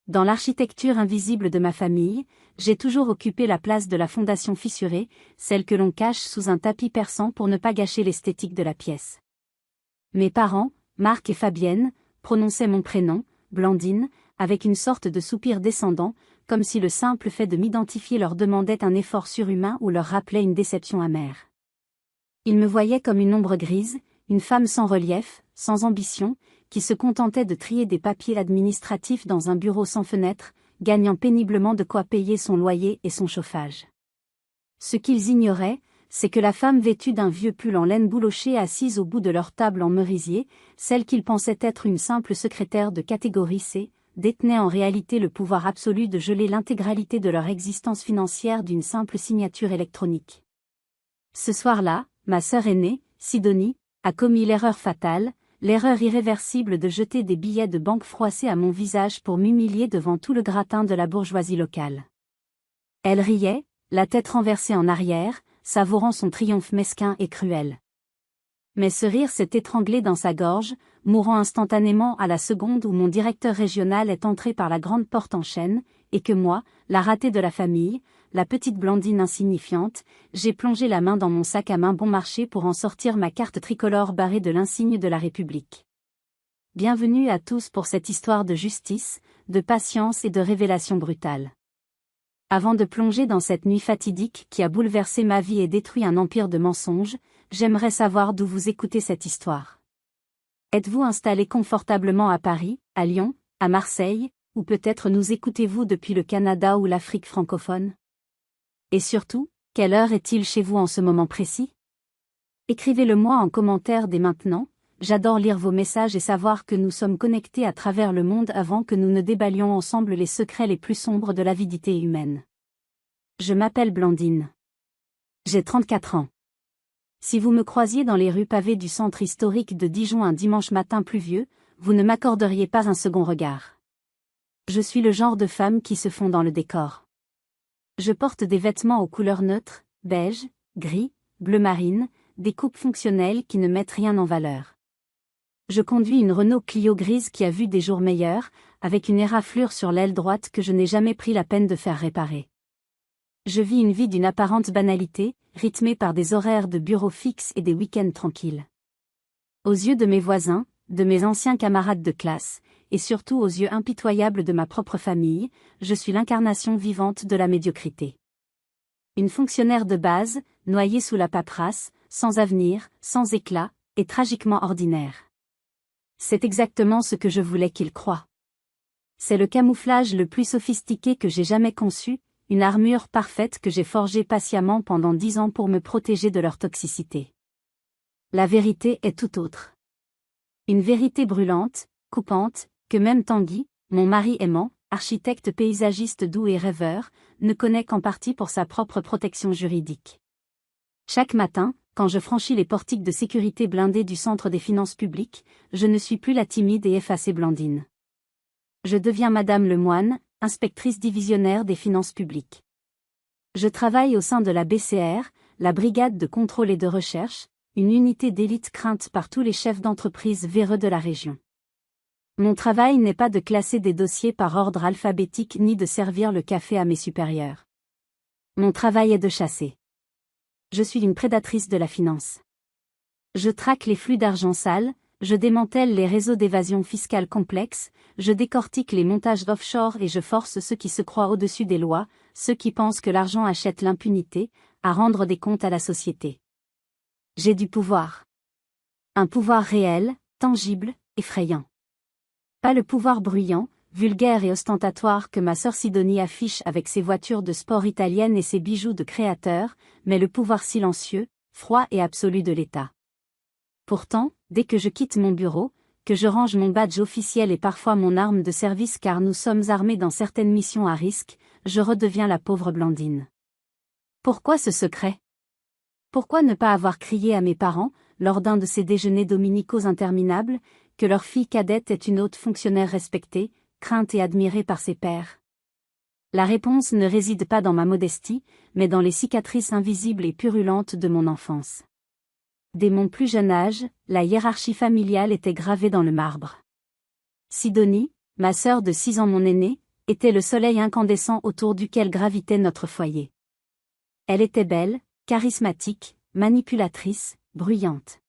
dans l'architecture invisible de ma famille, j'ai toujours occupé la place de la fondation fissurée, celle que l'on cache sous un tapis persan pour ne pas gâcher l'esthétique de la pièce. Mes parents, Marc et Fabienne, prononçaient mon prénom, Blandine, avec une sorte de soupir descendant, comme si le simple fait de m'identifier leur demandait un effort surhumain ou leur rappelait une déception amère. Ils me voyaient comme une ombre grise, une femme sans relief, sans ambition, qui se contentait de trier des papiers administratifs dans un bureau sans fenêtre, gagnant péniblement de quoi payer son loyer et son chauffage. Ce qu'ils ignoraient, c'est que la femme vêtue d'un vieux pull en laine boulochée assise au bout de leur table en merisier, celle qu'ils pensaient être une simple secrétaire de catégorie C, détenait en réalité le pouvoir absolu de geler l'intégralité de leur existence financière d'une simple signature électronique. Ce soir-là, ma sœur aînée, Sidonie, a commis l'erreur fatale, l'erreur irréversible de jeter des billets de banque froissés à mon visage pour m'humilier devant tout le gratin de la bourgeoisie locale. Elle riait, la tête renversée en arrière, savourant son triomphe mesquin et cruel. Mais ce rire s'est étranglé dans sa gorge, mourant instantanément à la seconde où mon directeur régional est entré par la grande porte en chêne, et que moi, la ratée de la famille, la petite Blandine insignifiante, j'ai plongé la main dans mon sac à main bon marché pour en sortir ma carte tricolore barrée de l'insigne de la République. Bienvenue à tous pour cette histoire de justice, de patience et de révélation brutale. Avant de plonger dans cette nuit fatidique qui a bouleversé ma vie et détruit un empire de mensonges, j'aimerais savoir d'où vous écoutez cette histoire. Êtes-vous installé confortablement à Paris, à Lyon, à Marseille, ou peut-être nous écoutez-vous depuis le Canada ou l'Afrique francophone? Et surtout, quelle heure est-il chez vous en ce moment précis? Écrivez-le-moi en commentaire dès maintenant, j'adore lire vos messages et savoir que nous sommes connectés à travers le monde avant que nous ne déballions ensemble les secrets les plus sombres de l'avidité humaine. Je m'appelle Blandine. J'ai 34 ans. Si vous me croisiez dans les rues pavées du centre historique de Dijon un dimanche matin pluvieux, vous ne m'accorderiez pas un second regard. Je suis le genre de femme qui se fond dans le décor. Je porte des vêtements aux couleurs neutres, beige, gris, bleu marine, des coupes fonctionnelles qui ne mettent rien en valeur. Je conduis une Renault Clio grise qui a vu des jours meilleurs, avec une éraflure sur l'aile droite que je n'ai jamais pris la peine de faire réparer. Je vis une vie d'une apparente banalité, rythmée par des horaires de bureau fixes et des week-ends tranquilles. Aux yeux de mes voisins, de mes anciens camarades de classe, et surtout aux yeux impitoyables de ma propre famille, je suis l'incarnation vivante de la médiocrité. Une fonctionnaire de base, noyée sous la paperasse, sans avenir, sans éclat, et tragiquement ordinaire. C'est exactement ce que je voulais qu'ils croient. C'est le camouflage le plus sophistiqué que j'ai jamais conçu, une armure parfaite que j'ai forgée patiemment pendant 10 ans pour me protéger de leur toxicité. La vérité est tout autre. Une vérité brûlante, coupante, que même Tanguy, mon mari aimant, architecte paysagiste doux et rêveur, ne connaît qu'en partie pour sa propre protection juridique. Chaque matin, quand je franchis les portiques de sécurité blindés du centre des finances publiques, je ne suis plus la timide et effacée Blandine. Je deviens Madame Lemoine, inspectrice divisionnaire des finances publiques. Je travaille au sein de la BCR, la Brigade de contrôle et de recherche, une unité d'élite crainte par tous les chefs d'entreprise véreux de la région. Mon travail n'est pas de classer des dossiers par ordre alphabétique ni de servir le café à mes supérieurs. Mon travail est de chasser. Je suis une prédatrice de la finance. Je traque les flux d'argent sale, je démantèle les réseaux d'évasion fiscale complexes, je décortique les montages offshore et je force ceux qui se croient au-dessus des lois, ceux qui pensent que l'argent achète l'impunité, à rendre des comptes à la société. J'ai du pouvoir. Un pouvoir réel, tangible, effrayant. Pas le pouvoir bruyant, vulgaire et ostentatoire que ma sœur Sidonie affiche avec ses voitures de sport italiennes et ses bijoux de créateur, mais le pouvoir silencieux, froid et absolu de l'État. Pourtant, dès que je quitte mon bureau, que je range mon badge officiel et parfois mon arme de service car nous sommes armés dans certaines missions à risque, je redeviens la pauvre Blandine. Pourquoi ce secret? Pourquoi ne pas avoir crié à mes parents, lors d'un de ces déjeuners dominicaux interminables, que leur fille cadette est une haute fonctionnaire respectée, crainte et admirée par ses pairs? La réponse ne réside pas dans ma modestie, mais dans les cicatrices invisibles et purulentes de mon enfance. Dès mon plus jeune âge, la hiérarchie familiale était gravée dans le marbre. Sidonie, ma sœur de 6 ans mon aînée, était le soleil incandescent autour duquel gravitait notre foyer. Elle était belle, charismatique, manipulatrice, bruyante.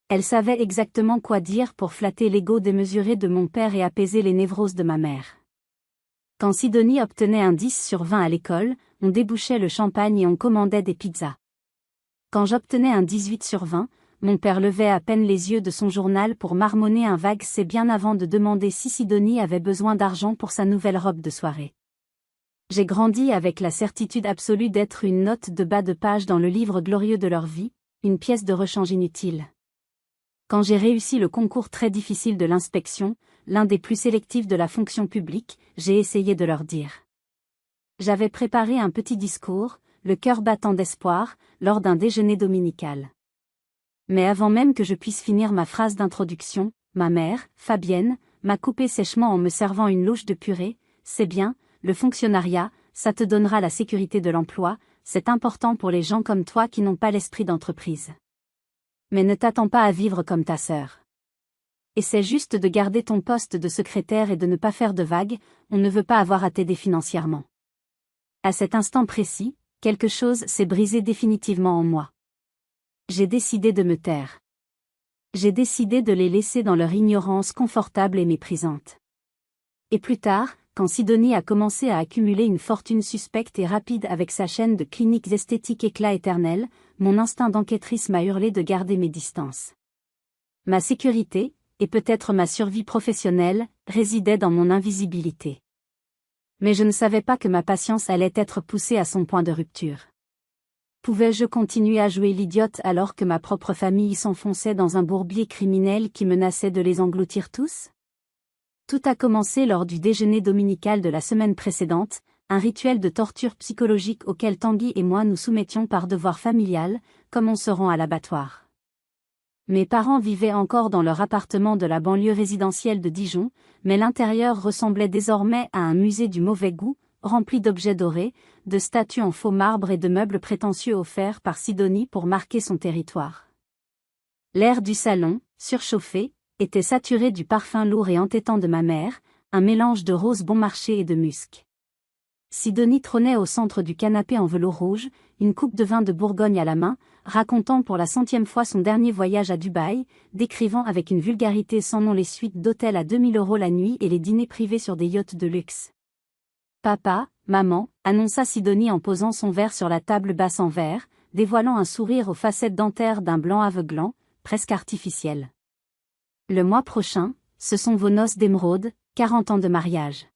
Elle savait exactement quoi dire pour flatter l'ego démesuré de mon père et apaiser les névroses de ma mère. Quand Sidonie obtenait un 10 sur 20 à l'école, on débouchait le champagne et on commandait des pizzas. Quand j'obtenais un 18 sur 20, mon père levait à peine les yeux de son journal pour marmonner un vague c'est bien avant de demander si Sidonie avait besoin d'argent pour sa nouvelle robe de soirée. J'ai grandi avec la certitude absolue d'être une note de bas de page dans le livre glorieux de leur vie, une pièce de rechange inutile. Quand j'ai réussi le concours très difficile de l'inspection, l'un des plus sélectifs de la fonction publique, j'ai essayé de leur dire. J'avais préparé un petit discours, le cœur battant d'espoir, lors d'un déjeuner dominical. Mais avant même que je puisse finir ma phrase d'introduction, ma mère, Fabienne, m'a coupé sèchement en me servant une louche de purée. C'est bien, le fonctionnariat, ça te donnera la sécurité de l'emploi, c'est important pour les gens comme toi qui n'ont pas l'esprit d'entreprise. Mais ne t'attends pas à vivre comme ta sœur. Essaie juste de garder ton poste de secrétaire et de ne pas faire de vagues, on ne veut pas avoir à t'aider financièrement. À cet instant précis, quelque chose s'est brisé définitivement en moi. J'ai décidé de me taire. J'ai décidé de les laisser dans leur ignorance confortable et méprisante. Et plus tard, quand Sidonie a commencé à accumuler une fortune suspecte et rapide avec sa chaîne de cliniques esthétiques éclat éternel, mon instinct d'enquêtrice m'a hurlé de garder mes distances. Ma sécurité, et peut-être ma survie professionnelle, résidait dans mon invisibilité. Mais je ne savais pas que ma patience allait être poussée à son point de rupture. Pouvais-je continuer à jouer l'idiote alors que ma propre famille s'enfonçait dans un bourbier criminel qui menaçait de les engloutir tous ? Tout a commencé lors du déjeuner dominical de la semaine précédente, un rituel de torture psychologique auquel Tanguy et moi nous soumettions par devoir familial, comme on se rend à l'abattoir. Mes parents vivaient encore dans leur appartement de la banlieue résidentielle de Dijon, mais l'intérieur ressemblait désormais à un musée du mauvais goût, rempli d'objets dorés, de statues en faux marbre et de meubles prétentieux offerts par Sidonie pour marquer son territoire. L'air du salon, surchauffé, était saturé du parfum lourd et entêtant de ma mère, un mélange de roses bon marché et de musc. Sidonie trônait au centre du canapé en velours rouge, une coupe de vin de Bourgogne à la main, racontant pour la 100e fois son dernier voyage à Dubaï, décrivant avec une vulgarité sans nom les suites d'hôtels à 2000 € la nuit et les dîners privés sur des yachts de luxe. Papa, maman, annonça Sidonie en posant son verre sur la table basse en verre, dévoilant un sourire aux facettes dentaires d'un blanc aveuglant, presque artificiel. Le mois prochain, ce sont vos noces d'émeraude, 40 ans de mariage.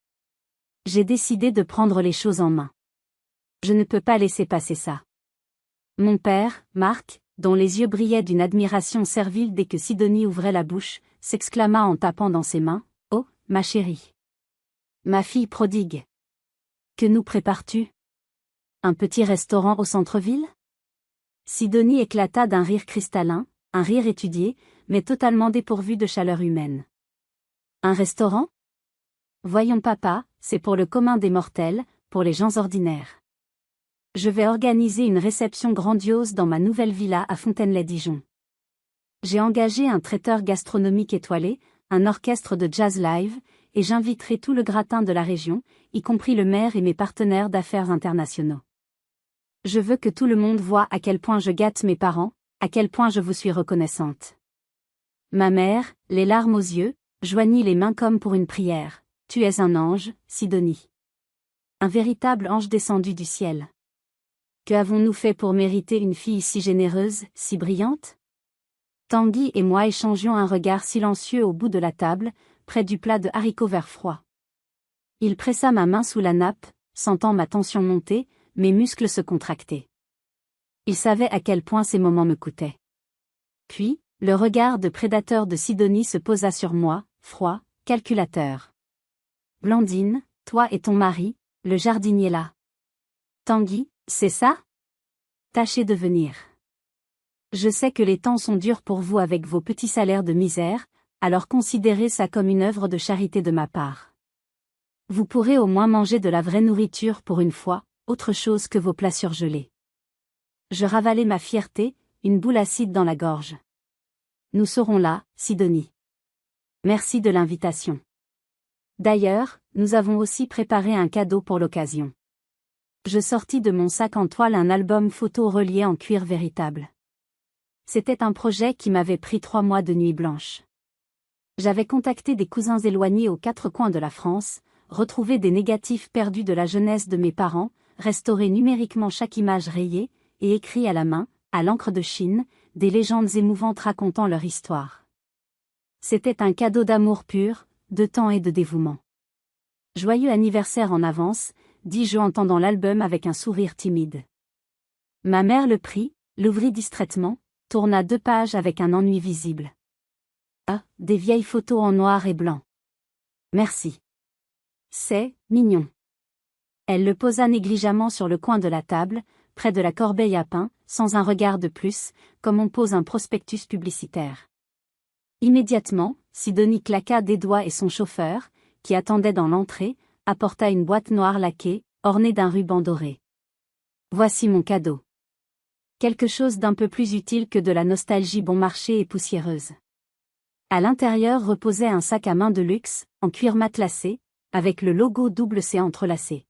J'ai décidé de prendre les choses en main. Je ne peux pas laisser passer ça. Mon père, Marc, dont les yeux brillaient d'une admiration servile dès que Sidonie ouvrait la bouche, s'exclama en tapant dans ses mains, « Oh, ma chérie. Ma fille prodigue. Que nous prépares-tu? Un petit restaurant au centre-ville » Sidonie éclata d'un rire cristallin, un rire étudié, mais totalement dépourvu de chaleur humaine. Un restaurant? Voyons papa, c'est pour le commun des mortels, pour les gens ordinaires. Je vais organiser une réception grandiose dans ma nouvelle villa à Fontaine-lès-Dijon. J'ai engagé un traiteur gastronomique étoilé, un orchestre de jazz live, et j'inviterai tout le gratin de la région, y compris le maire et mes partenaires d'affaires internationaux. Je veux que tout le monde voie à quel point je gâte mes parents, à quel point je vous suis reconnaissante. Ma mère, les larmes aux yeux, joignit les mains comme pour une prière. Tu es un ange, Sidonie. Un véritable ange descendu du ciel. Que avons-nous fait pour mériter une fille si généreuse, si brillante? Tanguy et moi échangions un regard silencieux au bout de la table, près du plat de haricots verts froids. Il pressa ma main sous la nappe, sentant ma tension monter, mes muscles se contracter. Il savait à quel point ces moments me coûtaient. Puis, le regard de prédateur de Sidonie se posa sur moi, froid, calculateur. Blandine, toi et ton mari, le jardinier là. Tanguy, c'est ça? Tâchez de venir. Je sais que les temps sont durs pour vous avec vos petits salaires de misère, alors considérez ça comme une œuvre de charité de ma part. Vous pourrez au moins manger de la vraie nourriture pour une fois, autre chose que vos plats surgelés. Je ravalai ma fierté, une boule acide dans la gorge. Nous serons là, Sidonie. Merci de l'invitation. D'ailleurs, nous avons aussi préparé un cadeau pour l'occasion. Je sortis de mon sac en toile un album photo relié en cuir véritable. C'était un projet qui m'avait pris 3 mois de nuit blanche. J'avais contacté des cousins éloignés aux 4 coins de la France, retrouvé des négatifs perdus de la jeunesse de mes parents, restauré numériquement chaque image rayée, et écrit à la main, à l'encre de Chine, des légendes émouvantes racontant leur histoire. C'était un cadeau d'amour pur, de temps et de dévouement. Joyeux anniversaire en avance, dis-je en tendant l'album avec un sourire timide. Ma mère le prit, l'ouvrit distraitement, tourna 2 pages avec un ennui visible. Ah, des vieilles photos en noir et blanc. Merci. C'est mignon. Elle le posa négligemment sur le coin de la table, près de la corbeille à pain, sans un regard de plus, comme on pose un prospectus publicitaire. Immédiatement, Sidonie claqua des doigts et son chauffeur, qui attendait dans l'entrée, apporta une boîte noire laquée, ornée d'un ruban doré. Voici mon cadeau. Quelque chose d'un peu plus utile que de la nostalgie bon marché et poussiéreuse. À l'intérieur reposait un sac à main de luxe, en cuir matelassé, avec le logo double C entrelacé.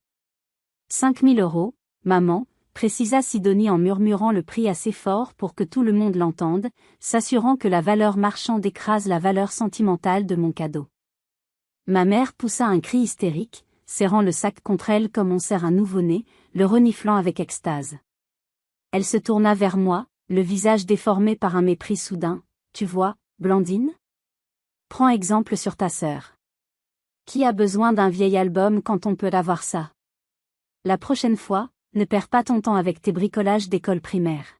5 000 €, maman, précisa Sidonie en murmurant le prix assez fort pour que tout le monde l'entende, s'assurant que la valeur marchande écrase la valeur sentimentale de mon cadeau. Ma mère poussa un cri hystérique, serrant le sac contre elle comme on serre un nouveau-né, le reniflant avec extase. Elle se tourna vers moi, le visage déformé par un mépris soudain. Tu vois, Blandine ? Prends exemple sur ta sœur. Qui a besoin d'un vieil album quand on peut avoir ça ? La prochaine fois, ne perds pas ton temps avec tes bricolages d'école primaire.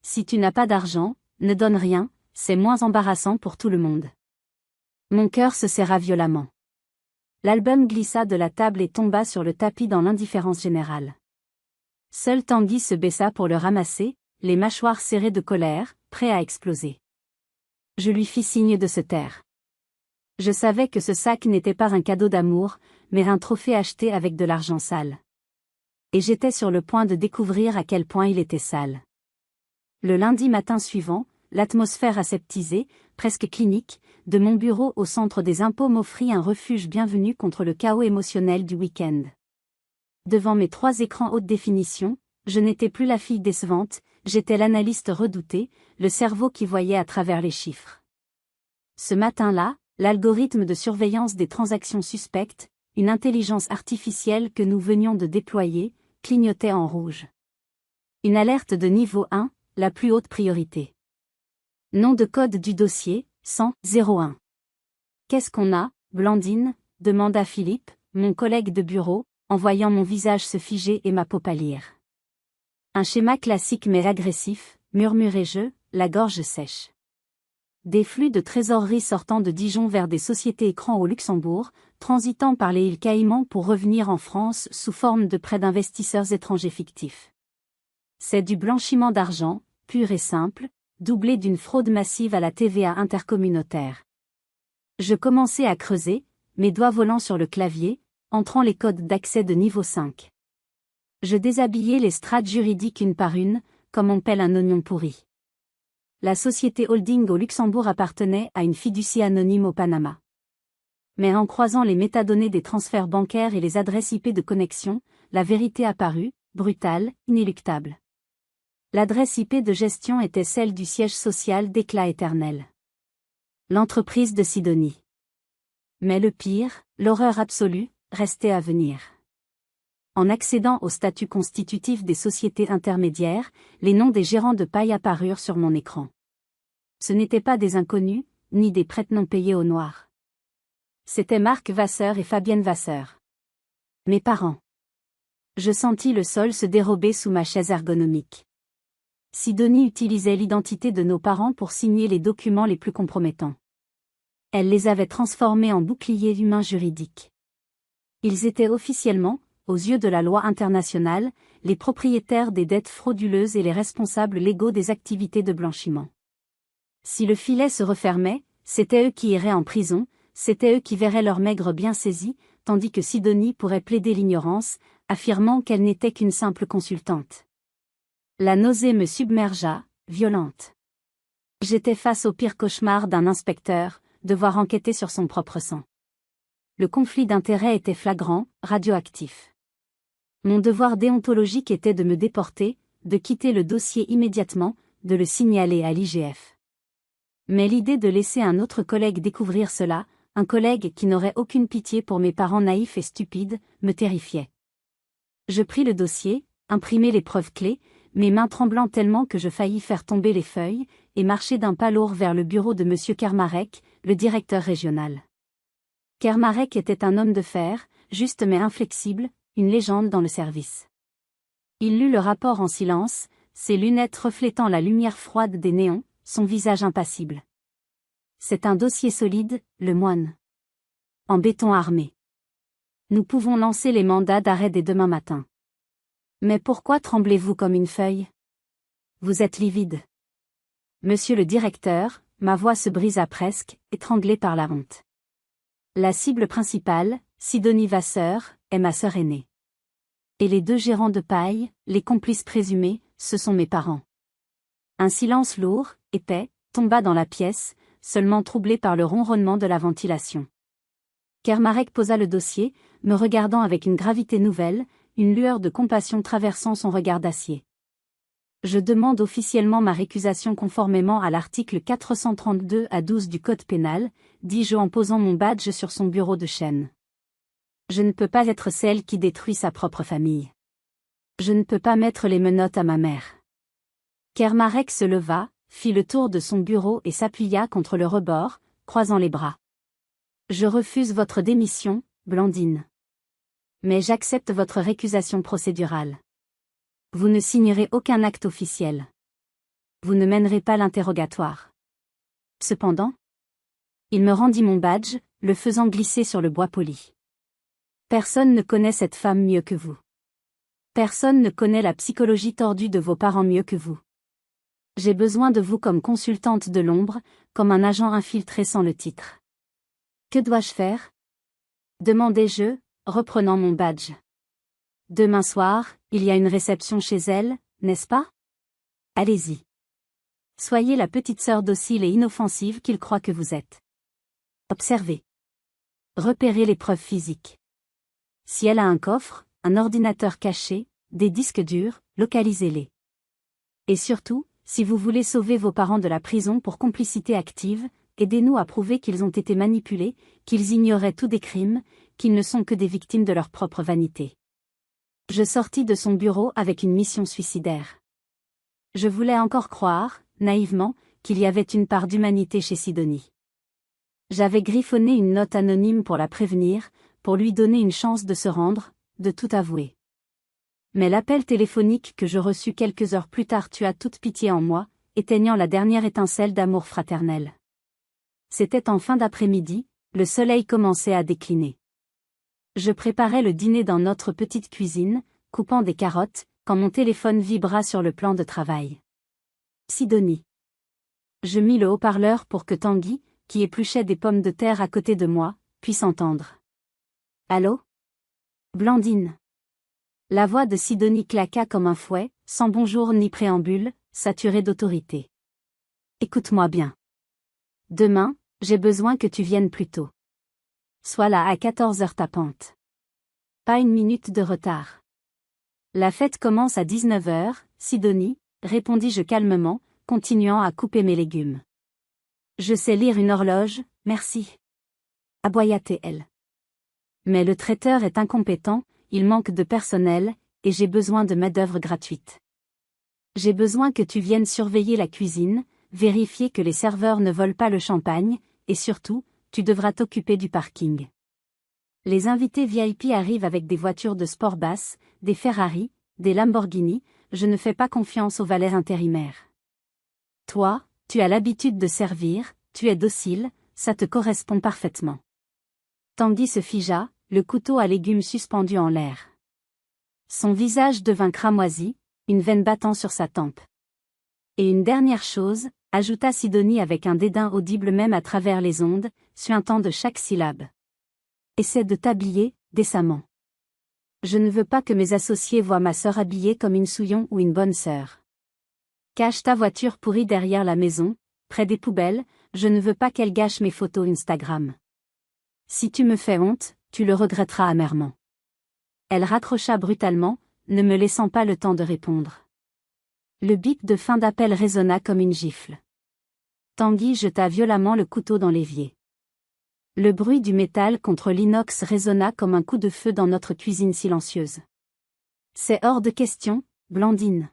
Si tu n'as pas d'argent, ne donne rien, c'est moins embarrassant pour tout le monde. Mon cœur se serra violemment. L'album glissa de la table et tomba sur le tapis dans l'indifférence générale. Seul Tanguy se baissa pour le ramasser, les mâchoires serrées de colère, prêt à exploser. Je lui fis signe de se taire. Je savais que ce sac n'était pas un cadeau d'amour, mais un trophée acheté avec de l'argent sale. Et j'étais sur le point de découvrir à quel point il était sale. Le lundi matin suivant, l'atmosphère aseptisée, presque clinique, de mon bureau au centre des impôts m'offrit un refuge bienvenu contre le chaos émotionnel du week-end. Devant mes 3 écrans haute définition, je n'étais plus la fille décevante, j'étais l'analyste redouté, le cerveau qui voyait à travers les chiffres. Ce matin-là, l'algorithme de surveillance des transactions suspectes, une intelligence artificielle que nous venions de déployer, clignotait en rouge. Une alerte de niveau 1, la plus haute priorité. Nom de code du dossier, 100-01. Qu'est-ce qu'on a, Blandine ? Demanda Philippe, mon collègue de bureau, en voyant mon visage se figer et ma peau pâlir. Un schéma classique mais agressif, murmurai-je, la gorge sèche. Des flux de trésorerie sortant de Dijon vers des sociétés écrans au Luxembourg, transitant par les îles Caïmans pour revenir en France sous forme de prêts d'investisseurs étrangers fictifs. C'est du blanchiment d'argent, pur et simple, doublé d'une fraude massive à la TVA intercommunautaire. Je commençais à creuser, mes doigts volant sur le clavier, entrant les codes d'accès de niveau 5. Je déshabillais les strates juridiques une par une, comme on pèle un oignon pourri. La société holding au Luxembourg appartenait à une fiducie anonyme au Panama. Mais en croisant les métadonnées des transferts bancaires et les adresses IP de connexion, la vérité apparut, brutale, inéluctable. L'adresse IP de gestion était celle du siège social d'Éclat éternel. L'entreprise de Sidonie. Mais le pire, l'horreur absolue, restait à venir. En accédant au statut constitutif des sociétés intermédiaires, les noms des gérants de paille apparurent sur mon écran. Ce n'étaient pas des inconnus, ni des prêtres non payés au noir. C'étaient Marc Vasseur et Fabienne Vasseur. Mes parents. Je sentis le sol se dérober sous ma chaise ergonomique. Sidonie utilisait l'identité de nos parents pour signer les documents les plus compromettants. Elle les avait transformés en boucliers humains juridiques. Ils étaient officiellement, aux yeux de la loi internationale, les propriétaires des dettes frauduleuses et les responsables légaux des activités de blanchiment. Si le filet se refermait, c'était eux qui iraient en prison, c'était eux qui verraient leur maigre bien saisi, tandis que Sidonie pourrait plaider l'ignorance, affirmant qu'elle n'était qu'une simple consultante. La nausée me submergea, violente. J'étais face au pire cauchemar d'un inspecteur, devoir enquêter sur son propre sang. Le conflit d'intérêts était flagrant, radioactif. Mon devoir déontologique était de me déporter, de quitter le dossier immédiatement, de le signaler à l'IGF. Mais l'idée de laisser un autre collègue découvrir cela, un collègue qui n'aurait aucune pitié pour mes parents naïfs et stupides, me terrifiait. Je pris le dossier, imprimai les preuves clés, mes mains tremblant tellement que je faillis faire tomber les feuilles, et marcher d'un pas lourd vers le bureau de M. Kermarek, le directeur régional. Kermarek était un homme de fer, juste mais inflexible, une légende dans le service. Il lut le rapport en silence, ses lunettes reflétant la lumière froide des néons, son visage impassible. C'est un dossier solide, le moine. En béton armé. Nous pouvons lancer les mandats d'arrêt dès demain matin. Mais pourquoi tremblez-vous comme une feuille? Vous êtes livide. Monsieur le directeur, ma voix se brisa presque, étranglée par la honte. La cible principale, Sidonie Vasseur, est ma sœur aînée. Et les deux gérants de paille, les complices présumés, ce sont mes parents. Un silence lourd, épais, tomba dans la pièce, seulement troublé par le ronronnement de la ventilation. Kermarek posa le dossier, me regardant avec une gravité nouvelle, une lueur de compassion traversant son regard d'acier. Je demande officiellement ma récusation conformément à l'article 432 à 12 du Code pénal, dis-je en posant mon badge sur son bureau de chêne. Je ne peux pas être celle qui détruit sa propre famille. Je ne peux pas mettre les menottes à ma mère. Kermarek se leva, fit le tour de son bureau et s'appuya contre le rebord, croisant les bras. Je refuse votre démission, Blandine. Mais j'accepte votre récusation procédurale. Vous ne signerez aucun acte officiel. Vous ne mènerez pas l'interrogatoire. Cependant, il me rendit mon badge, le faisant glisser sur le bois poli. Personne ne connaît cette femme mieux que vous. Personne ne connaît la psychologie tordue de vos parents mieux que vous. J'ai besoin de vous comme consultante de l'ombre, comme un agent infiltré sans le titre. Que dois-je faire? Demandai-je, reprenant mon badge. Demain soir, il y a une réception chez elle, n'est-ce pas? Allez-y. Soyez la petite sœur docile et inoffensive qu'il croit que vous êtes. Observez. Repérez les preuves physiques. Si elle a un coffre, un ordinateur caché, des disques durs, localisez-les. Et surtout, si vous voulez sauver vos parents de la prison pour complicité active, aidez-nous à prouver qu'ils ont été manipulés, qu'ils ignoraient tous des crimes, qu'ils ne sont que des victimes de leur propre vanité. Je sortis de son bureau avec une mission suicidaire. Je voulais encore croire, naïvement, qu'il y avait une part d'humanité chez Sidonie. J'avais griffonné une note anonyme pour la prévenir, pour lui donner une chance de se rendre, de tout avouer. Mais l'appel téléphonique que je reçus quelques heures plus tard tua toute pitié en moi, éteignant la dernière étincelle d'amour fraternel. C'était en fin d'après-midi, le soleil commençait à décliner. Je préparais le dîner dans notre petite cuisine, coupant des carottes, quand mon téléphone vibra sur le plan de travail. Sidonie. Je mis le haut-parleur pour que Tanguy, qui épluchait des pommes de terre à côté de moi, puisse entendre. Allô? Blandine. La voix de Sidonie claqua comme un fouet, sans bonjour ni préambule, saturée d'autorité. Écoute-moi bien. Demain, j'ai besoin que tu viennes plus tôt. Sois là à 14h tapante. Pas une minute de retard. La fête commence à 19h, Sidonie, répondis-je calmement, continuant à couper mes légumes. Je sais lire une horloge, merci. Aboya-t-elle. Mais le traiteur est incompétent, il manque de personnel, et j'ai besoin de main-d'œuvre gratuite. J'ai besoin que tu viennes surveiller la cuisine, vérifier que les serveurs ne volent pas le champagne, et surtout, tu devras t'occuper du parking. Les invités VIP arrivent avec des voitures de sport basse, des Ferrari, des Lamborghini, je ne fais pas confiance aux valets intérimaires. Toi, tu as l'habitude de servir, tu es docile, ça te correspond parfaitement. Tanguy se figea, le couteau à légumes suspendu en l'air. Son visage devint cramoisi, une veine battant sur sa tempe. Et une dernière chose, ajouta Sidonie avec un dédain audible même à travers les ondes, suintant de chaque syllabe. Essaie de t'habiller, décemment. Je ne veux pas que mes associés voient ma sœur habillée comme une souillon ou une bonne sœur. Cache ta voiture pourrie derrière la maison, près des poubelles, je ne veux pas qu'elle gâche mes photos Instagram. Si tu me fais honte, tu le regretteras amèrement. Elle raccrocha brutalement, ne me laissant pas le temps de répondre. Le bip de fin d'appel résonna comme une gifle. Tanguy jeta violemment le couteau dans l'évier. Le bruit du métal contre l'inox résonna comme un coup de feu dans notre cuisine silencieuse. C'est hors de question, Blandine.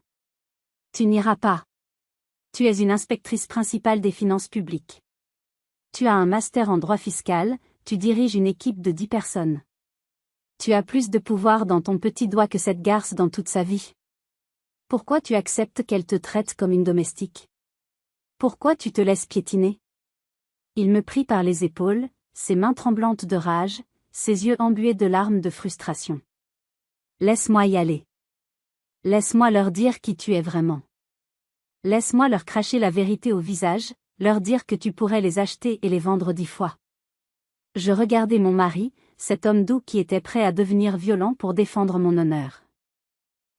Tu n'iras pas. Tu es une inspectrice principale des finances publiques. Tu as un master en droit fiscal, tu diriges une équipe de 10 personnes. Tu as plus de pouvoir dans ton petit doigt que cette garce dans toute sa vie. Pourquoi tu acceptes qu'elle te traite comme une domestique? Pourquoi tu te laisses piétiner? Il me prit par les épaules, ses mains tremblantes de rage, ses yeux embués de larmes de frustration. Laisse-moi y aller. Laisse-moi leur dire qui tu es vraiment. Laisse-moi leur cracher la vérité au visage, leur dire que tu pourrais les acheter et les vendre 10 fois. Je regardais mon mari, cet homme doux qui était prêt à devenir violent pour défendre mon honneur.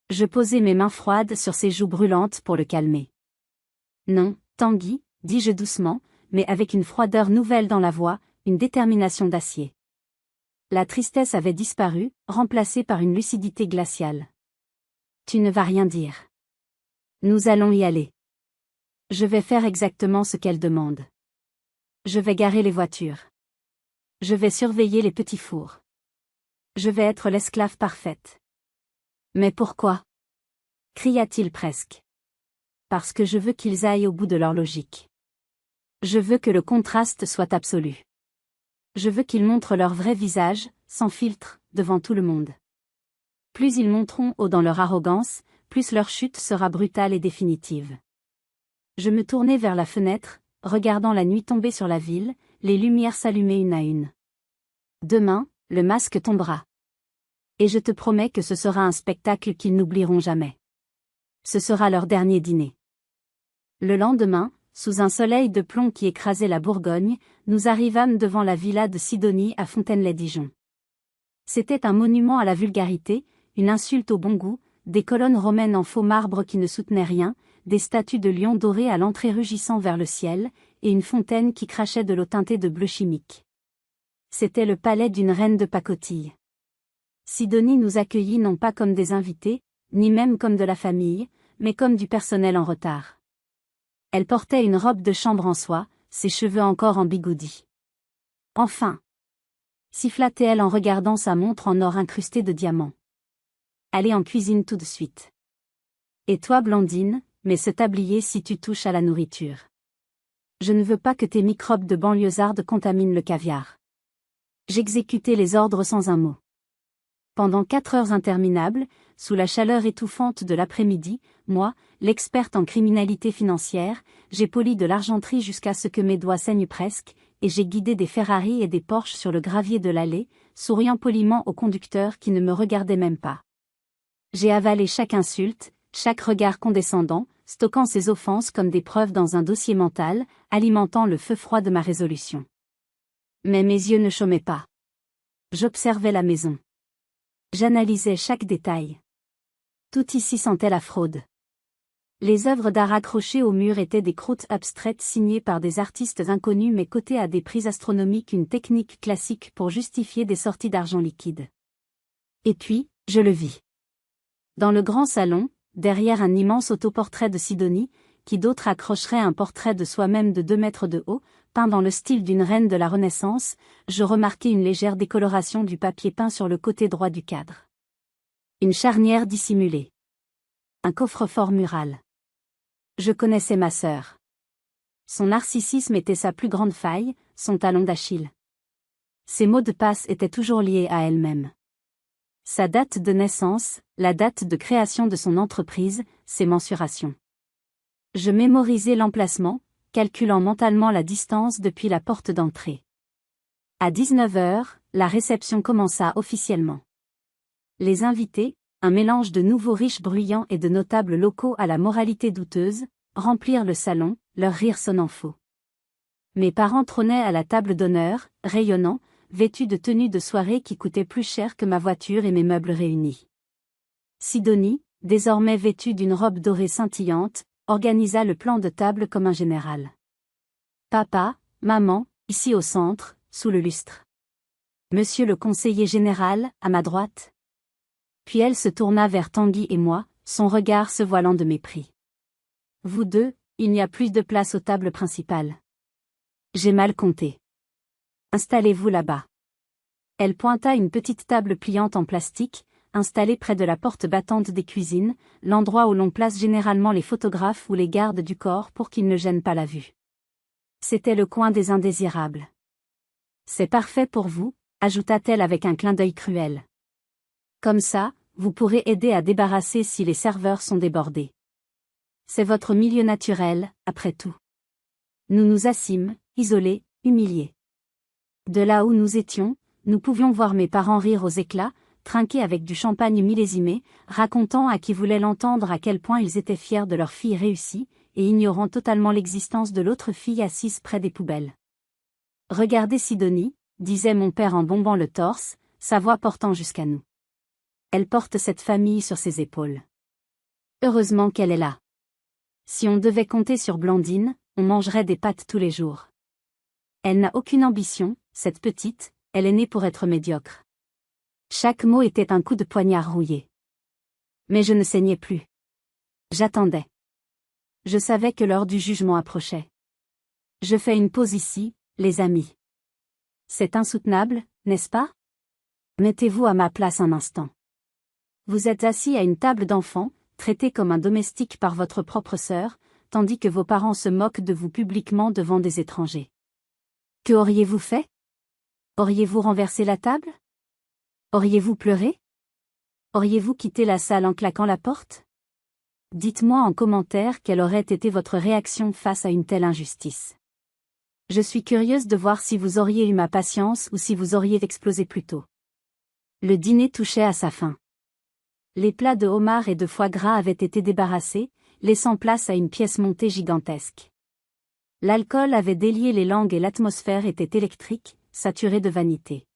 Je posai mes mains froides sur ses joues brûlantes pour le calmer. Non, Tanguy, dis-je doucement, mais avec une froideur nouvelle dans la voix, une détermination d'acier. La tristesse avait disparu, remplacée par une lucidité glaciale. Tu ne vas rien dire. Nous allons y aller. Je vais faire exactement ce qu'elle demande. Je vais garer les voitures. Je vais surveiller les petits fours. Je vais être l'esclave parfaite. Mais pourquoi? Cria-t-il presque. Parce que je veux qu'ils aillent au bout de leur logique. Je veux que le contraste soit absolu. Je veux qu'ils montrent leur vrai visage, sans filtre, devant tout le monde. Plus ils monteront haut dans leur arrogance, plus leur chute sera brutale et définitive. Je me tournai vers la fenêtre, regardant la nuit tomber sur la ville, les lumières s'allumer une à une. Demain, le masque tombera. Et je te promets que ce sera un spectacle qu'ils n'oublieront jamais. Ce sera leur dernier dîner. Le lendemain, sous un soleil de plomb qui écrasait la Bourgogne, nous arrivâmes devant la villa de Sidonie à Fontaine-lès-Dijon. C'était un monument à la vulgarité, une insulte au bon goût, des colonnes romaines en faux marbre qui ne soutenaient rien, des statues de lions dorés à l'entrée rugissant vers le ciel, et une fontaine qui crachait de l'eau teintée de bleu chimique. C'était le palais d'une reine de pacotille. Sidonie nous accueillit non pas comme des invités, ni même comme de la famille, mais comme du personnel en retard. Elle portait une robe de chambre en soie, ses cheveux encore en bigoudi. Enfin! Siffla-t-elle en regardant sa montre en or incrustée de diamants. Allez en cuisine tout de suite. Et toi Blandine, mets ce tablier si tu touches à la nourriture. Je ne veux pas que tes microbes de banlieusarde contaminent le caviar. J'exécutai les ordres sans un mot. Pendant 4 heures interminables, sous la chaleur étouffante de l'après-midi, moi, l'experte en criminalité financière, j'ai poli de l'argenterie jusqu'à ce que mes doigts saignent presque, et j'ai guidé des Ferrari et des Porsche sur le gravier de l'allée, souriant poliment au conducteur qui ne me regardait même pas. J'ai avalé chaque insulte, chaque regard condescendant, stockant ces offenses comme des preuves dans un dossier mental, alimentant le feu froid de ma résolution. Mais mes yeux ne chômaient pas. J'observais la maison. J'analysais chaque détail. Tout ici sentait la fraude. Les œuvres d'art accrochées au mur étaient des croûtes abstraites signées par des artistes inconnus mais cotées à des prix astronomiques, une technique classique pour justifier des sorties d'argent liquide. Et puis, je le vis. Dans le grand salon, derrière un immense autoportrait de Sidonie, qui d'autres accrocheraient un portrait de soi-même de 2 mètres de haut, peint dans le style d'une reine de la Renaissance, je remarquai une légère décoloration du papier peint sur le côté droit du cadre. Une charnière dissimulée. Un coffre-fort mural. Je connaissais ma sœur. Son narcissisme était sa plus grande faille, son talon d'Achille. Ses mots de passe étaient toujours liés à elle-même. Sa date de naissance, la date de création de son entreprise, ses mensurations. Je mémorisai l'emplacement, calculant mentalement la distance depuis la porte d'entrée. À 19 heures, la réception commença officiellement. Les invités, un mélange de nouveaux riches bruyants et de notables locaux à la moralité douteuse, remplirent le salon, leur rire sonnant faux. Mes parents trônaient à la table d'honneur, rayonnants, vêtus de tenues de soirée qui coûtaient plus cher que ma voiture et mes meubles réunis. Sidonie, désormais vêtue d'une robe dorée scintillante, organisa le plan de table comme un général. Papa, maman, ici au centre, sous le lustre. Monsieur le conseiller général, à ma droite. Puis elle se tourna vers Tanguy et moi, son regard se voilant de mépris. Vous deux, il n'y a plus de place aux tables principales. J'ai mal compté. Installez-vous là-bas. Elle pointa une petite table pliante en plastique, installée près de la porte battante des cuisines, l'endroit où l'on place généralement les photographes ou les gardes du corps pour qu'ils ne gênent pas la vue. C'était le coin des indésirables. C'est parfait pour vous, ajouta-t-elle avec un clin d'œil cruel. Comme ça, vous pourrez aider à débarrasser si les serveurs sont débordés. C'est votre milieu naturel, après tout. Nous nous assîmes, isolés, humiliés. De là où nous étions, nous pouvions voir mes parents rire aux éclats, trinquer avec du champagne millésimé, racontant à qui voulait l'entendre à quel point ils étaient fiers de leur fille réussie, et ignorant totalement l'existence de l'autre fille assise près des poubelles. Regardez Sidonie, disait mon père en bombant le torse, sa voix portant jusqu'à nous. Elle porte cette famille sur ses épaules. Heureusement qu'elle est là. Si on devait compter sur Blandine, on mangerait des pâtes tous les jours. Elle n'a aucune ambition, cette petite, elle est née pour être médiocre. Chaque mot était un coup de poignard rouillé. Mais je ne saignais plus. J'attendais. Je savais que l'heure du jugement approchait. Je fais une pause ici, les amis. C'est insoutenable, n'est-ce pas? Mettez-vous à ma place un instant. Vous êtes assis à une table d'enfants, traité comme un domestique par votre propre sœur, tandis que vos parents se moquent de vous publiquement devant des étrangers. Que auriez-vous fait? Auriez-vous renversé la table? Auriez-vous pleuré? Auriez-vous quitté la salle en claquant la porte? Dites-moi en commentaire quelle aurait été votre réaction face à une telle injustice. Je suis curieuse de voir si vous auriez eu ma patience ou si vous auriez explosé plus tôt. Le dîner touchait à sa fin. Les plats de homard et de foie gras avaient été débarrassés, laissant place à une pièce montée gigantesque. L'alcool avait délié les langues et l'atmosphère était électrique, saturée de vanité.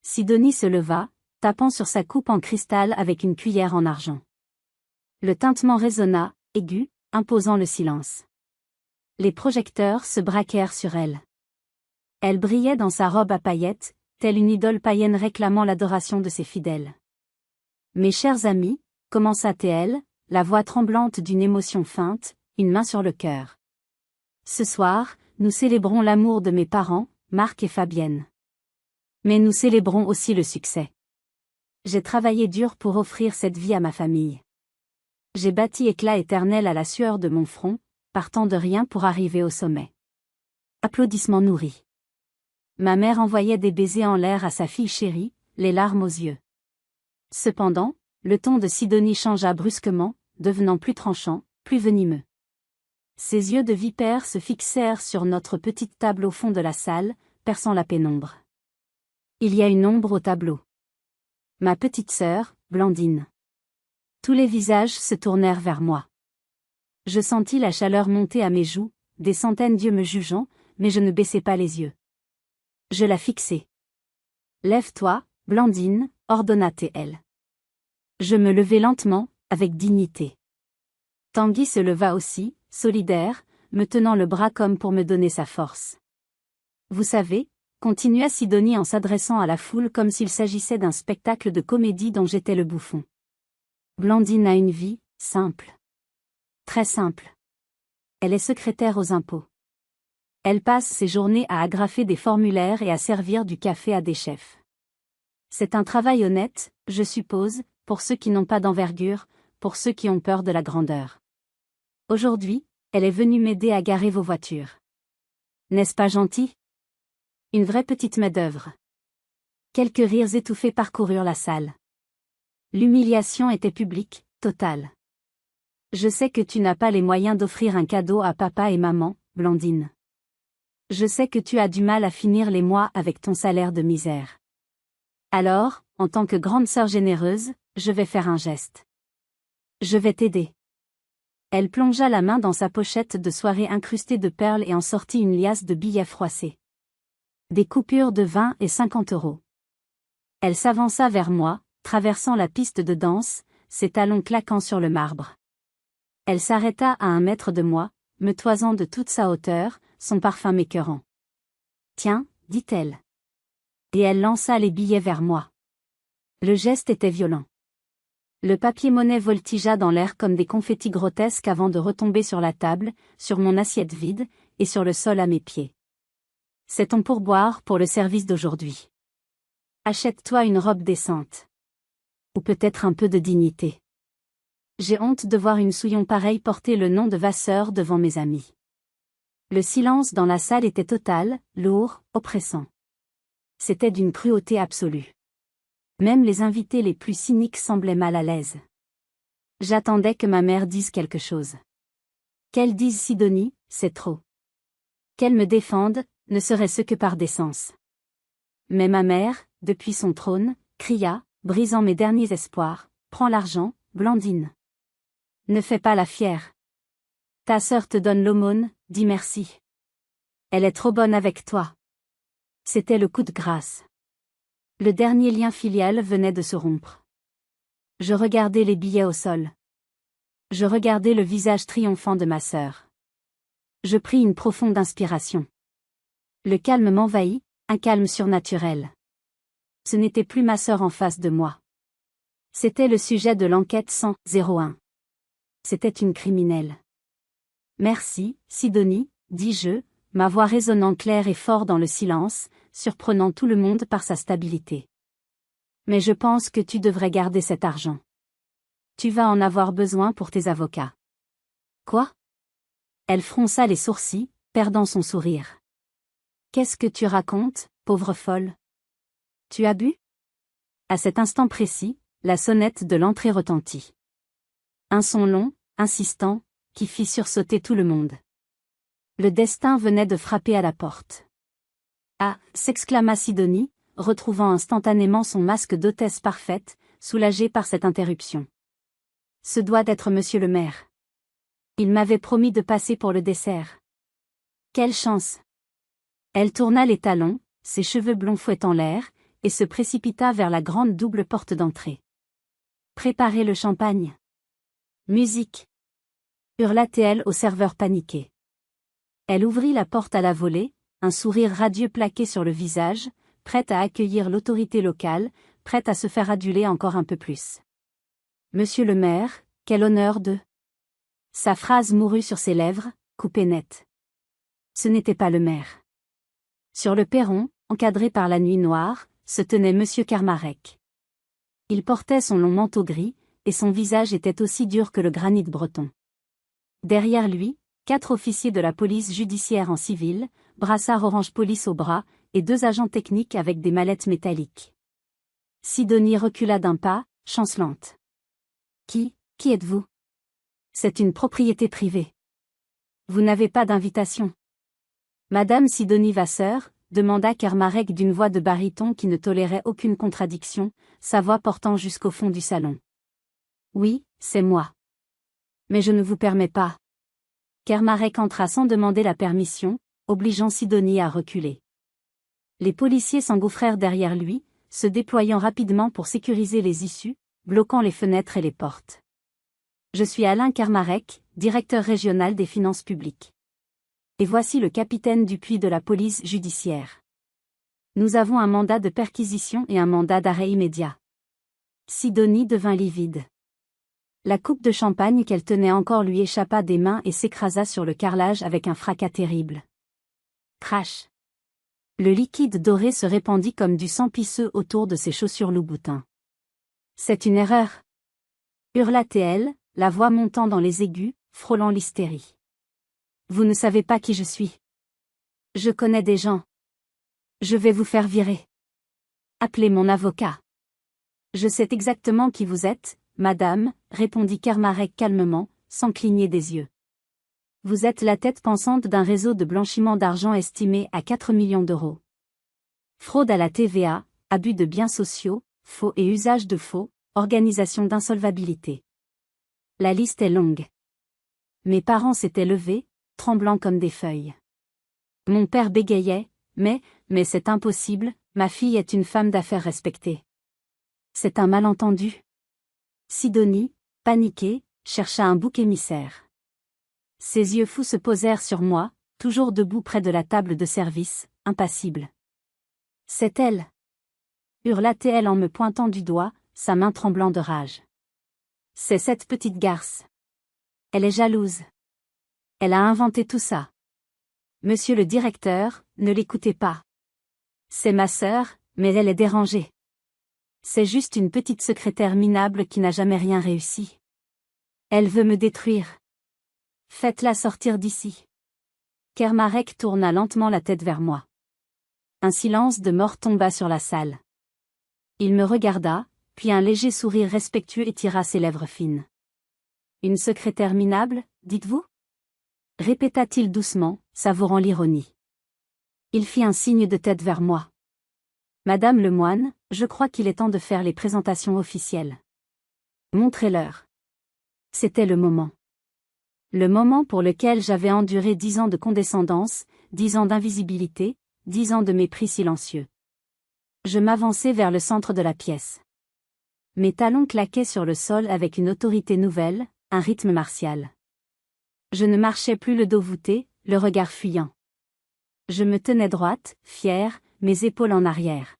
Sidonie se leva, tapant sur sa coupe en cristal avec une cuillère en argent. Le tintement résonna, aigu, imposant le silence. Les projecteurs se braquèrent sur elle. Elle brillait dans sa robe à paillettes, telle une idole païenne réclamant l'adoration de ses fidèles. Mes chers amis, commença-t-elle, la voix tremblante d'une émotion feinte, une main sur le cœur. Ce soir, nous célébrons l'amour de mes parents, Marc et Fabienne. Mais nous célébrons aussi le succès. J'ai travaillé dur pour offrir cette vie à ma famille. J'ai bâti éclat éternel à la sueur de mon front, partant de rien pour arriver au sommet. Applaudissements nourris. Ma mère envoyait des baisers en l'air à sa fille chérie, les larmes aux yeux. Cependant, le ton de Sidonie changea brusquement, devenant plus tranchant, plus venimeux. Ses yeux de vipère se fixèrent sur notre petite table au fond de la salle, perçant la pénombre. Il y a une ombre au tableau. Ma petite sœur, Blandine. Tous les visages se tournèrent vers moi. Je sentis la chaleur monter à mes joues, des centaines d'yeux me jugeant, mais je ne baissai pas les yeux. Je la fixai. Lève-toi, Blandine, ordonna-t-elle. Je me levai lentement, avec dignité. Tanguy se leva aussi, solidaire, me tenant le bras comme pour me donner sa force. Vous savez, continua Sidonie en s'adressant à la foule comme s'il s'agissait d'un spectacle de comédie dont j'étais le bouffon. Blandine a une vie, simple. Très simple. Elle est secrétaire aux impôts. Elle passe ses journées à agrafer des formulaires et à servir du café à des chefs. C'est un travail honnête, je suppose, pour ceux qui n'ont pas d'envergure, pour ceux qui ont peur de la grandeur. Aujourd'hui, elle est venue m'aider à garer vos voitures. N'est-ce pas gentil? Une vraie petite main-d'œuvre. Quelques rires étouffés parcoururent la salle. L'humiliation était publique, totale. Je sais que tu n'as pas les moyens d'offrir un cadeau à papa et maman, Blandine. Je sais que tu as du mal à finir les mois avec ton salaire de misère. Alors, en tant que grande sœur généreuse, je vais faire un geste. Je vais t'aider. Elle plongea la main dans sa pochette de soirée incrustée de perles et en sortit une liasse de billets froissés. Des coupures de 20 et 50 euros. Elle s'avança vers moi, traversant la piste de danse, ses talons claquant sur le marbre. Elle s'arrêta à 1 mètre de moi, me toisant de toute sa hauteur, son parfum m'écœurant. Tiens, dit-elle. Et elle lança les billets vers moi. Le geste était violent. Le papier-monnaie voltigea dans l'air comme des confettis grotesques avant de retomber sur la table, sur mon assiette vide, et sur le sol à mes pieds. C'est ton pourboire pour le service d'aujourd'hui. Achète-toi une robe décente. Ou peut-être un peu de dignité. J'ai honte de voir une souillon pareille porter le nom de Vasseur devant mes amis. Le silence dans la salle était total, lourd, oppressant. C'était d'une cruauté absolue. Même les invités les plus cyniques semblaient mal à l'aise. J'attendais que ma mère dise quelque chose. Qu'elle dise Sidonie, c'est trop. Qu'elle me défende, ne serait-ce que par décence. Mais ma mère, depuis son trône, cria, brisant mes derniers espoirs, « Prends l'argent, Blandine. Ne fais pas la fière. Ta sœur te donne l'aumône, dis merci. Elle est trop bonne avec toi. » C'était le coup de grâce. Le dernier lien filial venait de se rompre. Je regardais les billets au sol. Je regardais le visage triomphant de ma sœur. Je pris une profonde inspiration. Le calme m'envahit, un calme surnaturel. Ce n'était plus ma sœur en face de moi. C'était le sujet de l'enquête 100-01. C'était une criminelle. Merci, Sidonie, dis-je, ma voix résonnant claire et fort dans le silence, surprenant tout le monde par sa stabilité. Mais je pense que tu devrais garder cet argent. Tu vas en avoir besoin pour tes avocats. Quoi? Elle fronça les sourcils, perdant son sourire. Qu'est-ce que tu racontes, pauvre folle? Tu as bu? À cet instant précis, la sonnette de l'entrée retentit. Un son long, insistant, qui fit sursauter tout le monde. Le destin venait de frapper à la porte. Ah, s'exclama Sidonie, retrouvant instantanément son masque d'hôtesse parfaite, soulagée par cette interruption. Ce doit être monsieur le maire. Il m'avait promis de passer pour le dessert. Quelle chance! Elle tourna les talons, ses cheveux blonds fouettant l'air, et se précipita vers la grande double porte d'entrée. Préparez le champagne. Musique! Hurla-t-elle au serveur paniqué. Elle ouvrit la porte à la volée, un sourire radieux plaqué sur le visage, prête à accueillir l'autorité locale, prête à se faire aduler encore un peu plus. Monsieur le maire, quel honneur de... Sa phrase mourut sur ses lèvres, coupée net. Ce n'était pas le maire. Sur le perron, encadré par la nuit noire, se tenait monsieur Kermarec. Il portait son long manteau gris, et son visage était aussi dur que le granit breton. Derrière lui, 4 officiers de la police judiciaire en civil, brassard orange police au bras, et 2 agents techniques avec des mallettes métalliques. Sidonie recula d'un pas, chancelante. Qui êtes-vous? C'est une propriété privée. Vous n'avez pas d'invitation. Madame Sidonie Vasseur, demanda Kermarec d'une voix de baryton qui ne tolérait aucune contradiction, sa voix portant jusqu'au fond du salon. Oui, c'est moi. Mais je ne vous permets pas. Kermarec entra sans demander la permission, obligeant Sidonie à reculer. Les policiers s'engouffrèrent derrière lui, se déployant rapidement pour sécuriser les issues, bloquant les fenêtres et les portes. Je suis Alain Kermarec, directeur régional des finances publiques. Et voici le capitaine Dupuis de la police judiciaire. Nous avons un mandat de perquisition et un mandat d'arrêt immédiat. Sidonie devint livide. La coupe de champagne qu'elle tenait encore lui échappa des mains et s'écrasa sur le carrelage avec un fracas terrible. Crash! Le liquide doré se répandit comme du sang pisseux autour de ses chaussures loup-boutin. C'est une erreur! Hurla-t-elle, la voix montant dans les aigus, frôlant l'hystérie. Vous ne savez pas qui je suis. Je connais des gens. Je vais vous faire virer. Appelez mon avocat. Je sais exactement qui vous êtes, madame, répondit Kermarec calmement, sans cligner des yeux. Vous êtes la tête pensante d'un réseau de blanchiment d'argent estimé à 4 millions d'euros. Fraude à la TVA, abus de biens sociaux, faux et usage de faux, organisation d'insolvabilité. La liste est longue. Mes parents s'étaient levés, tremblants comme des feuilles. Mon père bégayait, mais c'est impossible, ma fille est une femme d'affaires respectée. C'est un malentendu. Sidonie, paniquée, chercha un bouc émissaire. Ses yeux fous se posèrent sur moi, toujours debout près de la table de service, impassible. C'est elle. hurla-t-elle en me pointant du doigt, sa main tremblant de rage. C'est cette petite garce. Elle est jalouse. Elle a inventé tout ça. Monsieur le directeur, ne l'écoutez pas. C'est ma sœur, mais elle est dérangée. C'est juste une petite secrétaire minable qui n'a jamais rien réussi. Elle veut me détruire. Faites-la sortir d'ici. Kermarek tourna lentement la tête vers moi. Un silence de mort tomba sur la salle. Il me regarda, puis un léger sourire respectueux étira ses lèvres fines. Une secrétaire minable, dites-vous ? Répéta-t-il doucement, savourant l'ironie. Il fit un signe de tête vers moi. Madame le moine, je crois qu'il est temps de faire les présentations officielles. Montrez-leur. C'était le moment. Le moment pour lequel j'avais enduré 10 ans de condescendance, 10 ans d'invisibilité, 10 ans de mépris silencieux. Je m'avançai vers le centre de la pièce. Mes talons claquaient sur le sol avec une autorité nouvelle, un rythme martial. Je ne marchais plus le dos voûté, le regard fuyant. Je me tenais droite, fière, mes épaules en arrière.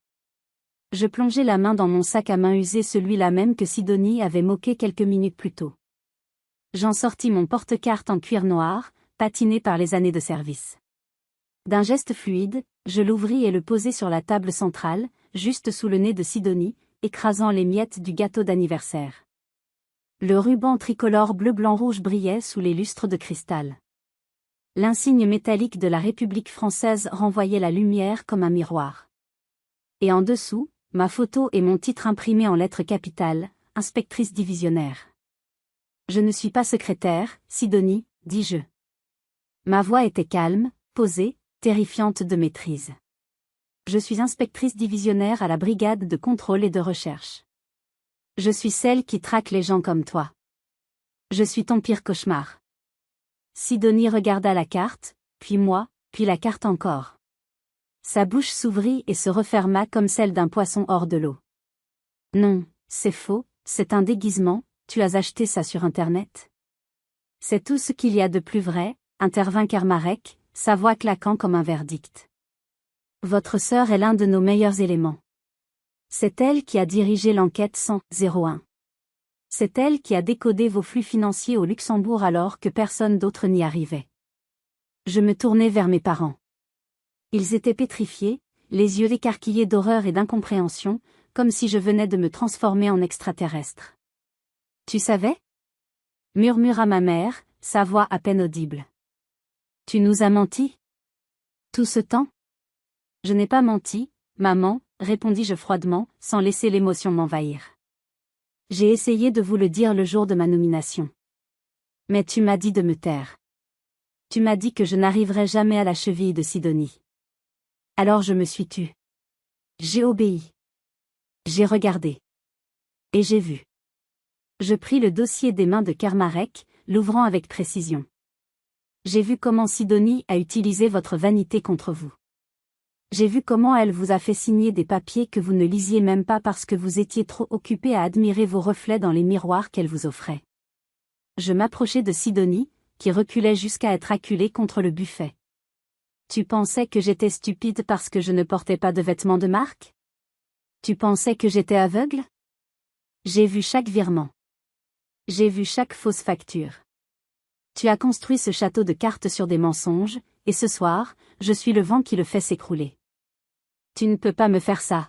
Je plongeai la main dans mon sac à main usé, celui-là même que Sidonie avait moqué quelques minutes plus tôt. J'en sortis mon porte-carte en cuir noir, patiné par les années de service. D'un geste fluide, je l'ouvris et le posai sur la table centrale, juste sous le nez de Sidonie, écrasant les miettes du gâteau d'anniversaire. Le ruban tricolore bleu-blanc-rouge brillait sous les lustres de cristal. L'insigne métallique de la République française renvoyait la lumière comme un miroir. Et en dessous, ma photo et mon titre imprimé en lettres capitales, inspectrice divisionnaire. Je ne suis pas secrétaire, Sidonie, dis-je. Ma voix était calme, posée, terrifiante de maîtrise. Je suis inspectrice divisionnaire à la brigade de contrôle et de recherche. Je suis celle qui traque les gens comme toi. Je suis ton pire cauchemar. Sidonie regarda la carte, puis moi, puis la carte encore. Sa bouche s'ouvrit et se referma comme celle d'un poisson hors de l'eau. Non, c'est faux, c'est un déguisement, tu as acheté ça sur Internet. C'est tout ce qu'il y a de plus vrai, intervint Kermarek, sa voix claquant comme un verdict. Votre sœur est l'un de nos meilleurs éléments. C'est elle qui a dirigé l'enquête 100-01. C'est elle qui a décodé vos flux financiers au Luxembourg alors que personne d'autre n'y arrivait. Je me tournai vers mes parents. Ils étaient pétrifiés, les yeux écarquillés d'horreur et d'incompréhension, comme si je venais de me transformer en extraterrestre. Tu savais ? Murmura ma mère, sa voix à peine audible. Tu nous as menti ? Tout ce temps ? Je n'ai pas menti, maman, répondis-je froidement, sans laisser l'émotion m'envahir. J'ai essayé de vous le dire le jour de ma nomination. Mais tu m'as dit de me taire. Tu m'as dit que je n'arriverais jamais à la cheville de Sidonie. Alors je me suis tue. J'ai obéi. J'ai regardé. Et j'ai vu. Je pris le dossier des mains de Kermarek, l'ouvrant avec précision. J'ai vu comment Sidonie a utilisé votre vanité contre vous. J'ai vu comment elle vous a fait signer des papiers que vous ne lisiez même pas parce que vous étiez trop occupé à admirer vos reflets dans les miroirs qu'elle vous offrait. Je m'approchai de Sidonie, qui reculait jusqu'à être acculée contre le buffet. Tu pensais que j'étais stupide parce que je ne portais pas de vêtements de marque ? Tu pensais que j'étais aveugle ? J'ai vu chaque virement. J'ai vu chaque fausse facture. Tu as construit ce château de cartes sur des mensonges, et ce soir, je suis le vent qui le fait s'écrouler. Tu ne peux pas me faire ça,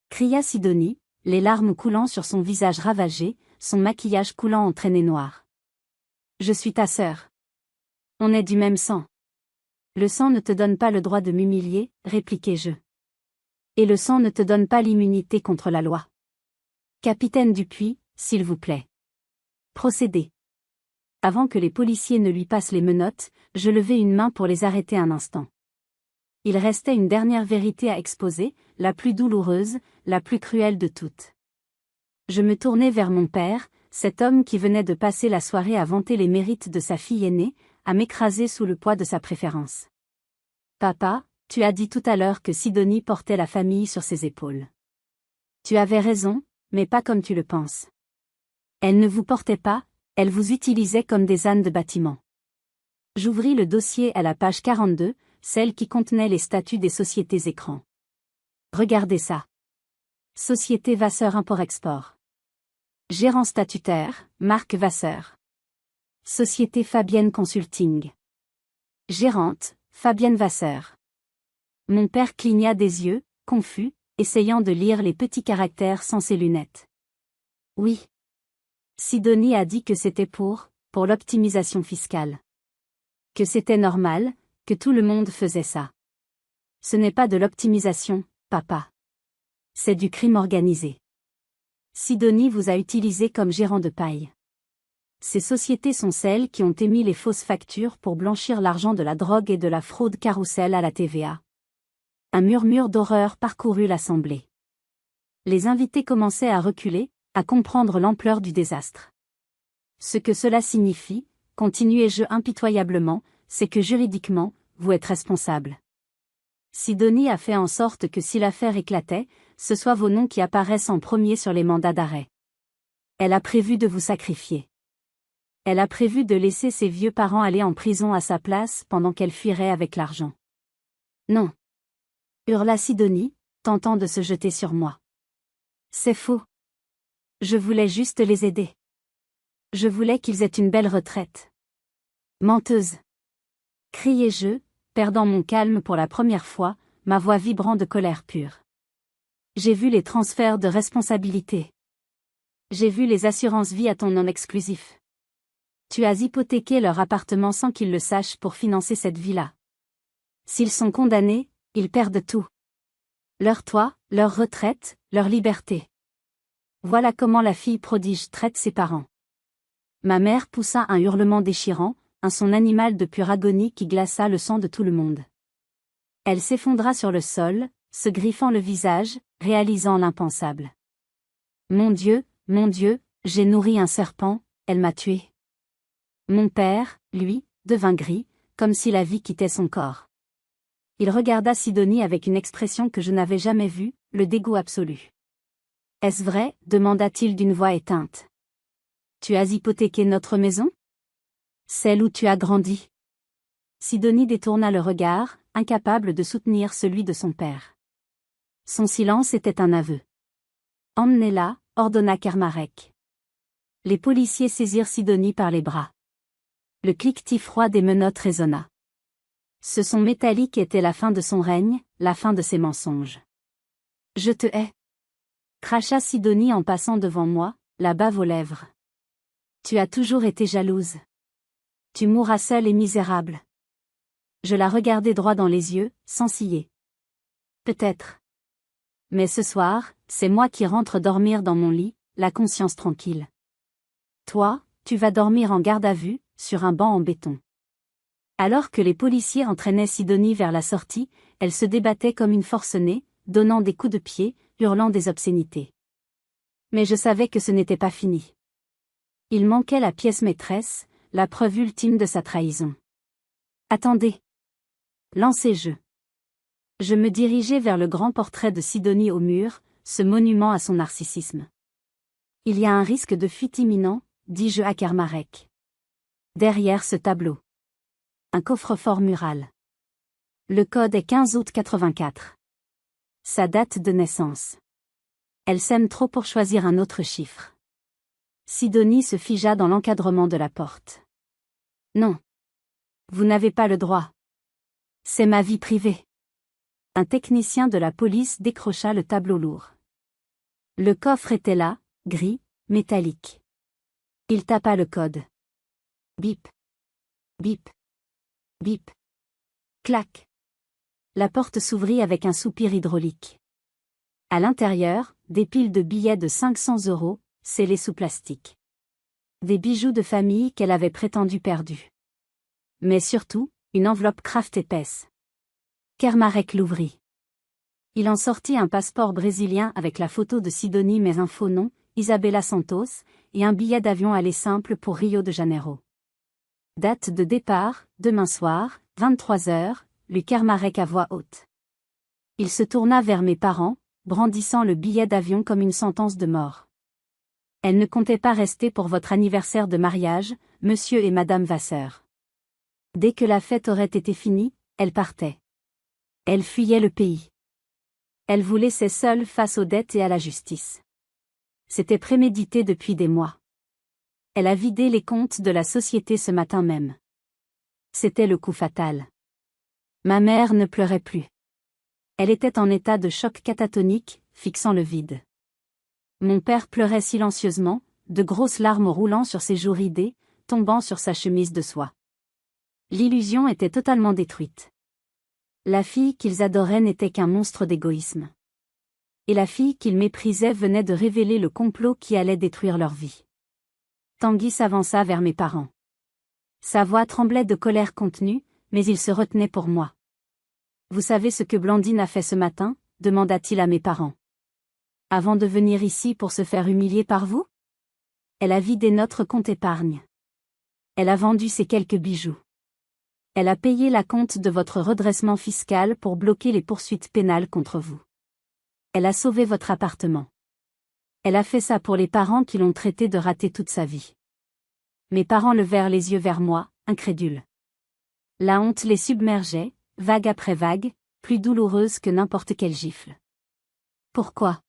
cria Sidonie, les larmes coulant sur son visage ravagé, son maquillage coulant en traînées noires. Je suis ta sœur. On est du même sang. Le sang ne te donne pas le droit de m'humilier, répliquai-je. Et le sang ne te donne pas l'immunité contre la loi. Capitaine Dupuis, s'il vous plaît. Procédez. Avant que les policiers ne lui passent les menottes, je levai une main pour les arrêter un instant. Il restait une dernière vérité à exposer, la plus douloureuse, la plus cruelle de toutes. Je me tournai vers mon père, cet homme qui venait de passer la soirée à vanter les mérites de sa fille aînée, à m'écraser sous le poids de sa préférence. Papa, tu as dit tout à l'heure que Sidonie portait la famille sur ses épaules. Tu avais raison, mais pas comme tu le penses. Elle ne vous portait pas, elle vous utilisait comme des ânes de bâtiment. J'ouvris le dossier à la page 42, celle qui contenait les statuts des sociétés écrans. Regardez ça. Société Vasseur Import-Export. Gérant statutaire, Marc Vasseur. Société Fabienne Consulting. Gérante, Fabienne Vasseur. Mon père cligna des yeux, confus, essayant de lire les petits caractères sans ses lunettes. Oui. Sidonie a dit que c'était pour l'optimisation fiscale. Que c'était normal, que tout le monde faisait ça. Ce n'est pas de l'optimisation, papa. C'est du crime organisé. Sidonie vous a utilisé comme gérant de paille. Ces sociétés sont celles qui ont émis les fausses factures pour blanchir l'argent de la drogue et de la fraude carrousel à la TVA. Un murmure d'horreur parcourut l'assemblée. Les invités commençaient à reculer, à comprendre l'ampleur du désastre. Ce que cela signifie, continuai-je impitoyablement, c'est que juridiquement, vous êtes responsable. Sidonie a fait en sorte que si l'affaire éclatait, ce soit vos noms qui apparaissent en premier sur les mandats d'arrêt. Elle a prévu de vous sacrifier. Elle a prévu de laisser ses vieux parents aller en prison à sa place pendant qu'elle fuirait avec l'argent. Non. Hurla Sidonie, tentant de se jeter sur moi. C'est faux. Je voulais juste les aider. Je voulais qu'ils aient une belle retraite. Menteuse. Criai-je, perdant mon calme pour la première fois, ma voix vibrant de colère pure. J'ai vu les transferts de responsabilité. J'ai vu les assurances-vie à ton nom exclusif. Tu as hypothéqué leur appartement sans qu'ils le sachent pour financer cette vie-là. S'ils sont condamnés, ils perdent tout. Leur toit, leur retraite, leur liberté. Voilà comment la fille prodige traite ses parents. Ma mère poussa un hurlement déchirant, un son animal de pure agonie qui glaça le sang de tout le monde. Elle s'effondra sur le sol, se griffant le visage, réalisant l'impensable. Mon Dieu, j'ai nourri un serpent, elle m'a tué. Mon père, lui, devint gris, comme si la vie quittait son corps. Il regarda Sidonie avec une expression que je n'avais jamais vue, le dégoût absolu. « Est-ce vrai ?» demanda-t-il d'une voix éteinte. « Tu as hypothéqué notre maison ? Celle où tu as grandi ?» Sidonie détourna le regard, incapable de soutenir celui de son père. Son silence était un aveu. « Emmenez-la » ordonna Kermarek. Les policiers saisirent Sidonie par les bras. Le cliquetis froid des menottes résonna. Ce son métallique était la fin de son règne, la fin de ses mensonges. « Je te hais !» cracha Sidonie en passant devant moi, la bave aux lèvres. « Tu as toujours été jalouse. Tu mourras seule et misérable. » Je la regardai droit dans les yeux, sans ciller. « Peut-être. Mais ce soir, c'est moi qui rentre dormir dans mon lit, la conscience tranquille. Toi, tu vas dormir en garde à vue, sur un banc en béton. » Alors que les policiers entraînaient Sidonie vers la sortie, elle se débattait comme une forcenée, donnant des coups de pied, hurlant des obscénités. Mais je savais que ce n'était pas fini. Il manquait la pièce maîtresse, la preuve ultime de sa trahison. Attendez. Lancai-je. Je me dirigeai vers le grand portrait de Sidonie au mur, ce monument à son narcissisme. Il y a un risque de fuite imminent, dis-je à Kermarek. Derrière ce tableau. Un coffre-fort mural. Le code est 15 août 84. Sa date de naissance. Elle s'aime trop pour choisir un autre chiffre. Sidonie se figea dans l'encadrement de la porte. Non. Vous n'avez pas le droit. C'est ma vie privée. Un technicien de la police décrocha le tableau lourd. Le coffre était là, gris, métallique. Il tapa le code. Bip. Bip. Bip. Clac. La porte s'ouvrit avec un soupir hydraulique. À l'intérieur, des piles de billets de 500 €, scellés sous plastique. Des bijoux de famille qu'elle avait prétendu perdus. Mais surtout, une enveloppe Kraft épaisse. Kermarek l'ouvrit. Il en sortit un passeport brésilien avec la photo de Sidonie mais un faux nom, Isabella Santos, et un billet d'avion aller simple pour Rio de Janeiro. Date de départ, demain soir, 23h, lut Kermarek à voix haute. Il se tourna vers mes parents, brandissant le billet d'avion comme une sentence de mort. Elle ne comptait pas rester pour votre anniversaire de mariage, monsieur et madame Vasseur. Dès que la fête aurait été finie, elle partait. Elle fuyait le pays. Elle vous laissait seule face aux dettes et à la justice. C'était prémédité depuis des mois. Elle a vidé les comptes de la société ce matin même. C'était le coup fatal. Ma mère ne pleurait plus. Elle était en état de choc catatonique, fixant le vide. Mon père pleurait silencieusement, de grosses larmes roulant sur ses joues ridées, tombant sur sa chemise de soie. L'illusion était totalement détruite. La fille qu'ils adoraient n'était qu'un monstre d'égoïsme. Et la fille qu'ils méprisaient venait de révéler le complot qui allait détruire leur vie. Tanguy s'avança vers mes parents. Sa voix tremblait de colère contenue, mais il se retenait pour moi. « Vous savez ce que Blandine a fait ce matin ?» demanda-t-il à mes parents. « Avant de venir ici pour se faire humilier par vous ? Elle a vidé notre compte épargne. Elle a vendu ses quelques bijoux. Elle a payé la compte de votre redressement fiscal pour bloquer les poursuites pénales contre vous. Elle a sauvé votre appartement. Elle a fait ça pour les parents qui l'ont traité de raté toute sa vie. » Mes parents levèrent les yeux vers moi, incrédules. La honte les submergeait, vague après vague, plus douloureuse que n'importe quelle gifle. « Pourquoi ?»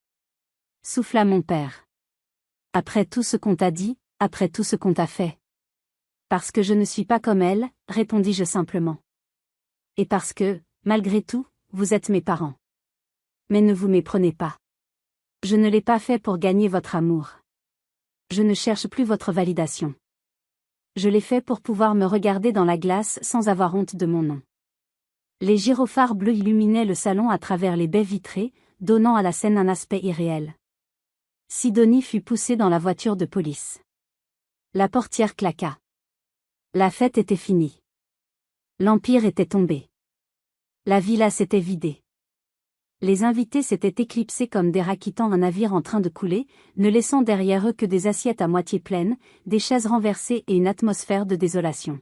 souffla mon père. « Après tout ce qu'on t'a dit, après tout ce qu'on t'a fait. »« Parce que je ne suis pas comme elle, » répondis-je simplement. « Et parce que, malgré tout, vous êtes mes parents. Mais ne vous méprenez pas. Je ne l'ai pas fait pour gagner votre amour. Je ne cherche plus votre validation. Je l'ai fait pour pouvoir me regarder dans la glace sans avoir honte de mon nom. » Les gyrophares bleus illuminaient le salon à travers les baies vitrées, donnant à la scène un aspect irréel. Sidonie fut poussée dans la voiture de police. La portière claqua. La fête était finie. L'Empire était tombé. La villa s'était vidée. Les invités s'étaient éclipsés comme des rats quittant un navire en train de couler, ne laissant derrière eux que des assiettes à moitié pleines, des chaises renversées et une atmosphère de désolation.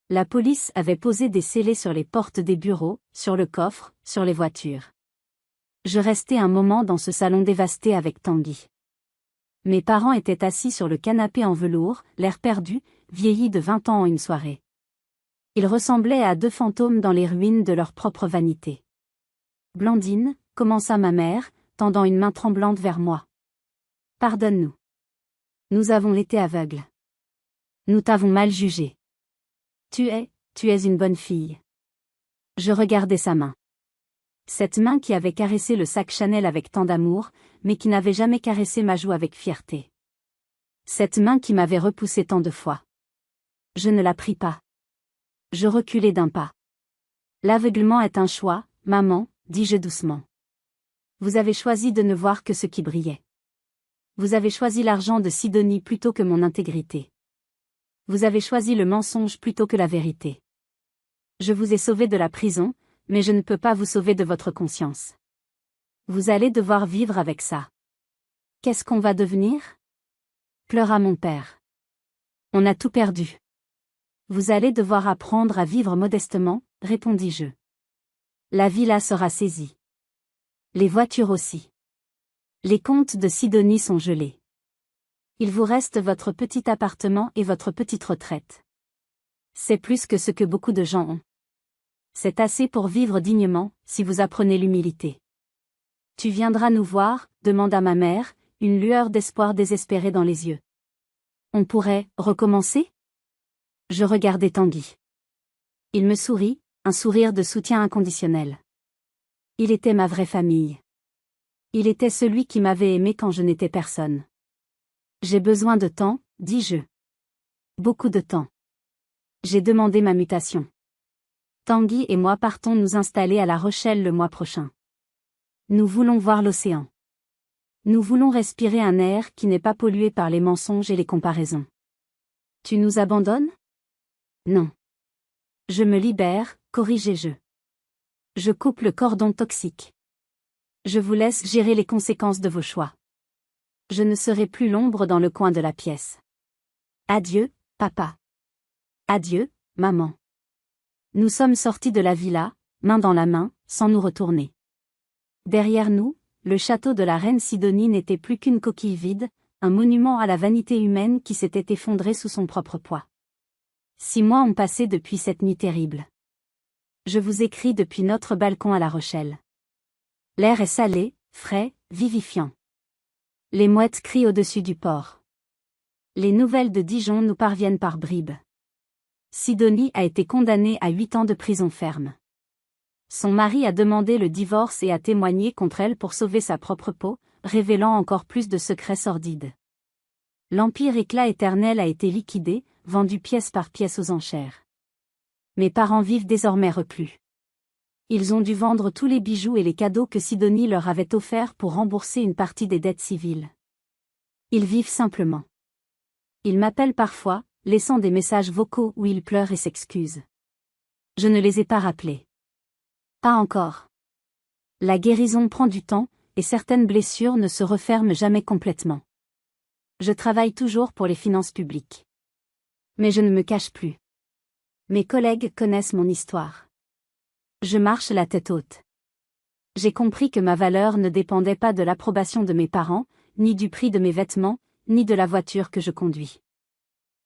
La police avait posé des scellés sur les portes des bureaux, sur le coffre, sur les voitures. Je restai un moment dans ce salon dévasté avec Tanguy. Mes parents étaient assis sur le canapé en velours, l'air perdu, vieillis de 20 ans en une soirée. Ils ressemblaient à deux fantômes dans les ruines de leur propre vanité. « Blandine, » commença ma mère, tendant une main tremblante vers moi. « Pardonne-nous. Nous avons été aveugles. Nous t'avons mal jugé. Tu es une bonne fille. » Je regardai sa main. Cette main qui avait caressé le sac Chanel avec tant d'amour, mais qui n'avait jamais caressé ma joue avec fierté. Cette main qui m'avait repoussé tant de fois. Je ne la pris pas. Je reculai d'un pas. « L'aveuglement est un choix, maman, » dis-je doucement. Vous avez choisi de ne voir que ce qui brillait. Vous avez choisi l'argent de Sidonie plutôt que mon intégrité. Vous avez choisi le mensonge plutôt que la vérité. Je vous ai sauvé de la prison, mais je ne peux pas vous sauver de votre conscience. Vous allez devoir vivre avec ça. Qu'est-ce qu'on va devenir ? Pleura mon père. On a tout perdu. Vous allez devoir apprendre à vivre modestement, répondis-je. La villa sera saisie. Les voitures aussi. Les comptes de Sidonie sont gelés. Il vous reste votre petit appartement et votre petite retraite. C'est plus que ce que beaucoup de gens ont. C'est assez pour vivre dignement, si vous apprenez l'humilité. Tu viendras nous voir, demanda ma mère, une lueur d'espoir désespérée dans les yeux. On pourrait recommencer ? Je regardai Tanguy. Il me sourit, un sourire de soutien inconditionnel. Il était ma vraie famille. Il était celui qui m'avait aimé quand je n'étais personne. J'ai besoin de temps, dis-je. Beaucoup de temps. J'ai demandé ma mutation. Tanguy et moi partons nous installer à La Rochelle le mois prochain. Nous voulons voir l'océan. Nous voulons respirer un air qui n'est pas pollué par les mensonges et les comparaisons. Tu nous abandonnes ? Non. Je me libère, corrigeai-je. Je coupe le cordon toxique. Je vous laisse gérer les conséquences de vos choix. Je ne serai plus l'ombre dans le coin de la pièce. Adieu, papa. Adieu, maman. Nous sommes sortis de la villa, main dans la main, sans nous retourner. Derrière nous, le château de la reine Sidonie n'était plus qu'une coquille vide, un monument à la vanité humaine qui s'était effondré sous son propre poids. 6 mois ont passé depuis cette nuit terrible. Je vous écris depuis notre balcon à La Rochelle. L'air est salé, frais, vivifiant. Les mouettes crient au-dessus du port. Les nouvelles de Dijon nous parviennent par bribes. Sidonie a été condamnée à 8 ans de prison ferme. Son mari a demandé le divorce et a témoigné contre elle pour sauver sa propre peau, révélant encore plus de secrets sordides. L'empire éclat éternel a été liquidé, vendu pièce par pièce aux enchères. Mes parents vivent désormais reclus. Ils ont dû vendre tous les bijoux et les cadeaux que Sidonie leur avait offerts pour rembourser une partie des dettes civiles. Ils vivent simplement. Ils m'appellent parfois, laissant des messages vocaux où ils pleurent et s'excusent. Je ne les ai pas rappelés. Pas encore. La guérison prend du temps, et certaines blessures ne se referment jamais complètement. Je travaille toujours pour les finances publiques. Mais je ne me cache plus. Mes collègues connaissent mon histoire. Je marche la tête haute. J'ai compris que ma valeur ne dépendait pas de l'approbation de mes parents, ni du prix de mes vêtements, ni de la voiture que je conduis.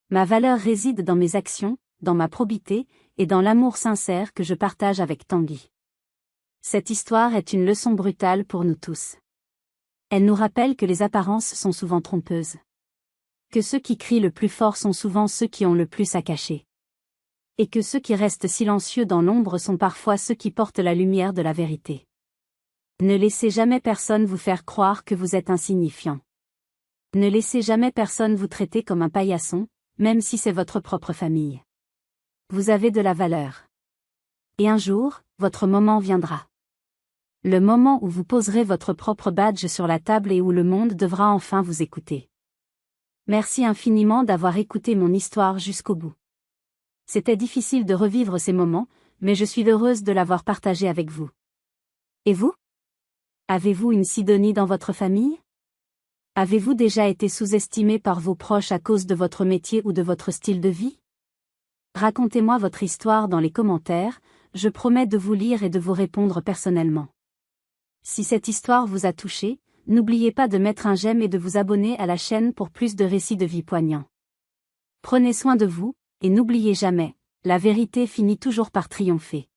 Ma valeur réside dans mes actions, dans ma probité, et dans l'amour sincère que je partage avec Tanguy. Cette histoire est une leçon brutale pour nous tous. Elle nous rappelle que les apparences sont souvent trompeuses. Que ceux qui crient le plus fort sont souvent ceux qui ont le plus à cacher. Et que ceux qui restent silencieux dans l'ombre sont parfois ceux qui portent la lumière de la vérité. Ne laissez jamais personne vous faire croire que vous êtes insignifiant. Ne laissez jamais personne vous traiter comme un paillasson, même si c'est votre propre famille. Vous avez de la valeur. Et un jour, votre moment viendra. Le moment où vous poserez votre propre badge sur la table et où le monde devra enfin vous écouter. Merci infiniment d'avoir écouté mon histoire jusqu'au bout. C'était difficile de revivre ces moments, mais je suis heureuse de l'avoir partagé avec vous. Et vous? Avez-vous une Sidonie dans votre famille? Avez-vous déjà été sous-estimé par vos proches à cause de votre métier ou de votre style de vie? Racontez-moi votre histoire dans les commentaires, je promets de vous lire et de vous répondre personnellement. Si cette histoire vous a touché, n'oubliez pas de mettre un j'aime et de vous abonner à la chaîne pour plus de récits de vie poignants. Prenez soin de vous, et n'oubliez jamais, la vérité finit toujours par triompher.